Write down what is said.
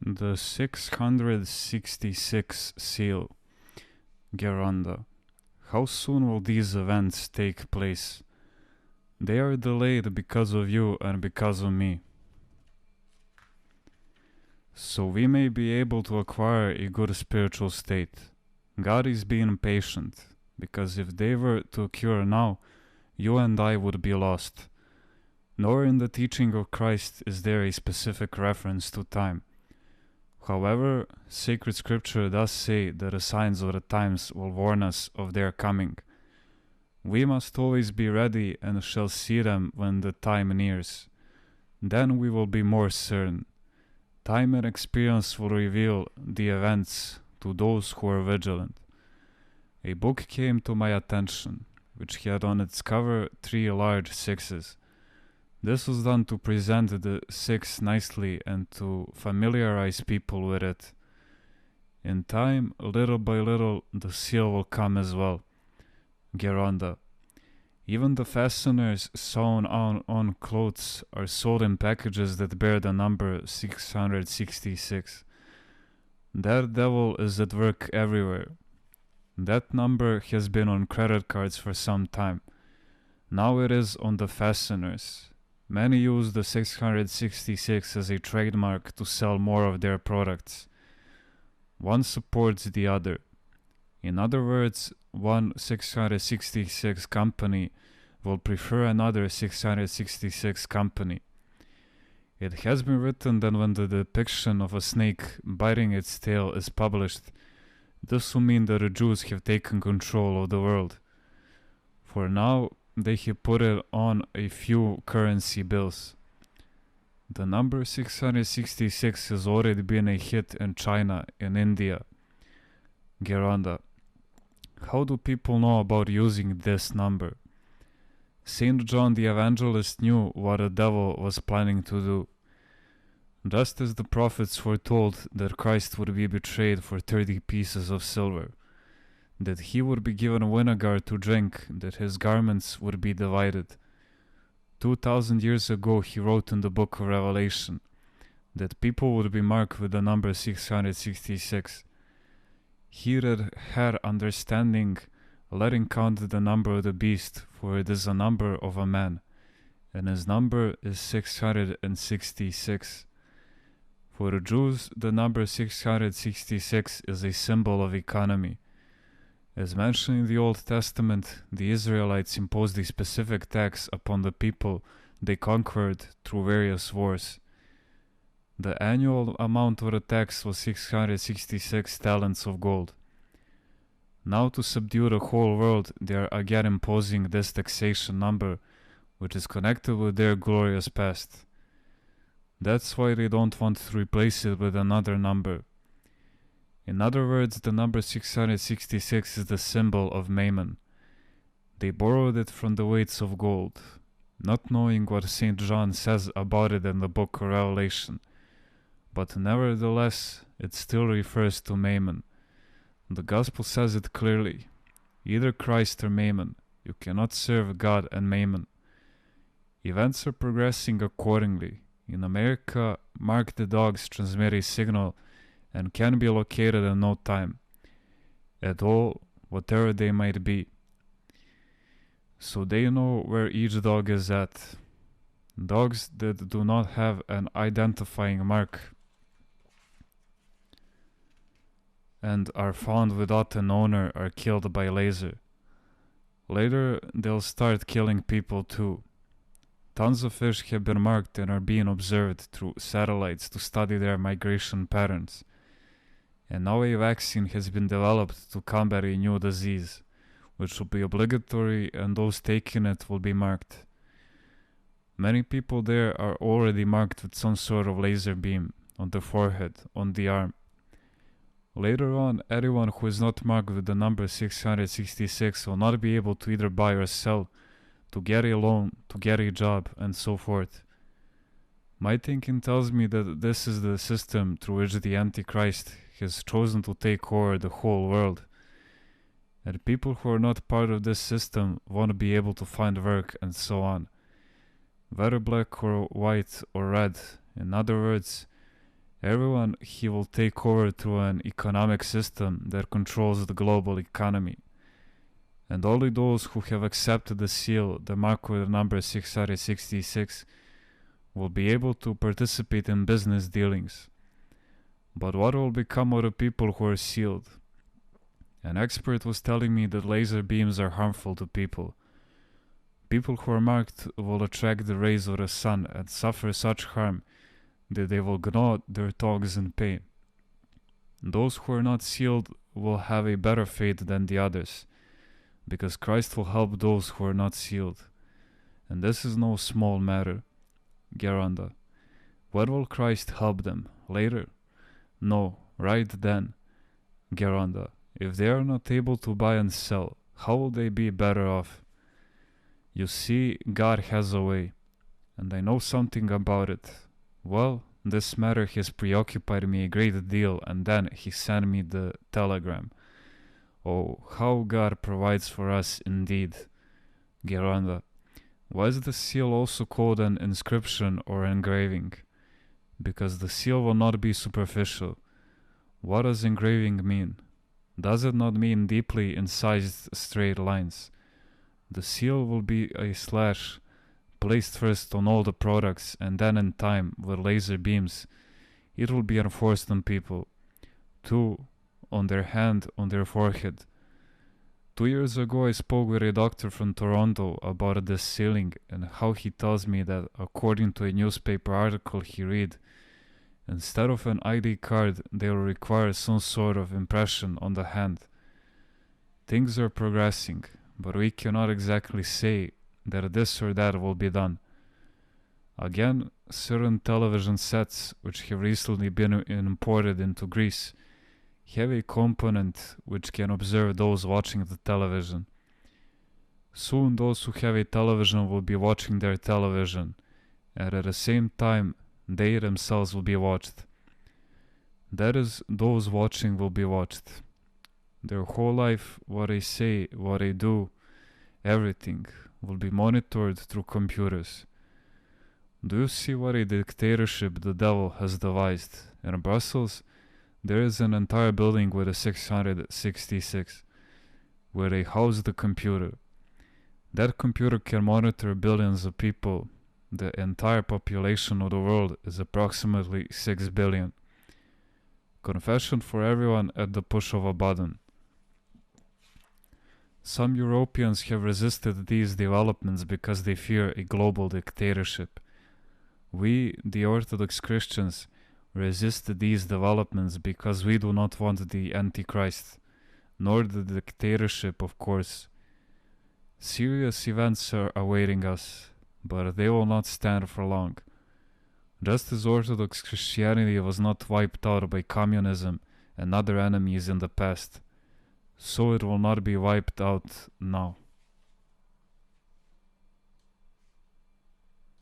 The 666 seal, Geranda. How soon will these events take place? They are delayed because of you and because of me. So we may be able to acquire a good spiritual state. God is being patient, because if they were to occur now, you and I would be lost. Nor in the teaching of Christ is there a specific reference to time. However, sacred scripture does say that the signs of the times will warn us of their coming. We must always be ready and shall see them when the time nears. Then we will be more certain. Time and experience will reveal the events to those who are vigilant. A book came to my attention, which had on its cover 3 large sixes. This was done to present the 6 nicely and to familiarize people with it. In time, little by little, the seal will come as well. Geranda. Even the fasteners sewn on clothes are sold in packages that bear the number 666. That devil is at work everywhere. That number has been on credit cards for some time. Now it is on the fasteners. Many use the 666 as a trademark to sell more of their products. One supports the other. In other words, one 666 company will prefer another 666 company. It has been written that when the depiction of a snake biting its tail is published, this will mean that the Jews have taken control of the world. For now, they have put it on a few currency bills. The number 666 has already been a hit in China and India. Geranda. How do people know about using this number? Saint John the Evangelist knew what the devil was planning to do. Just as the prophets foretold that Christ would be betrayed for 30 pieces of silver, that he would be given vinegar to drink, that his garments would be divided. 2,000 years ago he wrote in the book of Revelation that people would be marked with the number 666. He that had understanding, let him count the number of the beast, for it is a number of a man, and his number is 666. For the Jews, the number 666 is a symbol of economy. As mentioned in the Old Testament, the Israelites imposed a specific tax upon the people they conquered through various wars. The annual amount of the tax was 666 talents of gold. Now, to subdue the whole world, they are again imposing this taxation number, which is connected with their glorious past. That's why they don't want to replace it with another number. In other words, the number 666 is the symbol of Mammon. They borrowed it from the weights of gold, not knowing what St. John says about it in the book of Revelation. But nevertheless, it still refers to Mammon. The Gospel says it clearly. Either Christ or Mammon. You cannot serve God and Mammon. Events are progressing accordingly. In America, mark the dogs transmit a signal and can be located in no time at all, whatever they might be. So they know where each dog is at. Dogs that do not have an identifying mark and are found without an owner are killed by laser. Later, they'll start killing people too. Tons of fish have been marked and are being observed through satellites to study their migration patterns. And now a vaccine has been developed to combat a new disease, which will be obligatory and those taking it will be marked. Many people there are already marked with some sort of laser beam on the forehead, on the arm. Later on, anyone who is not marked with the number 666 will not be able to either buy or sell, to get a loan, to get a job, and so forth. My thinking tells me that this is the system through which the Antichrist has chosen to take over the whole world. And people who are not part of this system won't be able to find work and so on. Whether black or white or red, in other words, Everyone he will take over through an economic system that controls the global economy. And only those who have accepted the seal, the mark with the number 666, will be able to participate in business dealings. But what will become of the people who are sealed? An expert was telling me that laser beams are harmful to people. People who are marked will attract the rays of the sun and suffer such harm that they will gnaw their tongues in pain. Those who are not sealed will have a better fate than the others, because Christ will help those who are not sealed. And this is no small matter. Geranda. When will Christ help them? Later? No, right then. Geranda. If they are not able to buy and sell, how will they be better off? You see, God has a way, and I know something about it. Well, this matter has preoccupied me a great deal, and then he sent me the telegram. Oh, how God provides for us indeed. Geranda. Why is the seal also called an inscription or engraving? Because the seal will not be superficial. What does engraving mean? Does it not mean deeply incised straight lines? The seal will be a slash placed first on all the products, and then in time, with laser beams, it will be enforced on people. 2. On their hand, on their forehead. 2 years ago I spoke with a doctor from Toronto about this sealing, and how he tells me that according to a newspaper article he read, instead of an ID card, they will require some sort of impression on the hand. Things are progressing, but we cannot exactly say that this or that will be done. Again, certain television sets, which have recently been imported into Greece, have a component which can observe those watching the television. Soon those who have a television will be watching their television, and at the same time they themselves will be watched. That is, those watching will be watched. Their whole life, what they say, what they do, everything will be monitored through computers. Do you see what a dictatorship the devil has devised? In Brussels, there is an entire building with a 666, where they house the computer. That computer can monitor billions of people. The entire population of the world is approximately 6 billion. Confession for everyone at the push of a button. Some Europeans have resisted these developments because they fear a global dictatorship. We, the Orthodox Christians, resist these developments because we do not want the Antichrist, nor the dictatorship, of course. Serious events are awaiting us, but they will not stand for long. Just as Orthodox Christianity was not wiped out by communism and other enemies in the past, so it will not be wiped out now.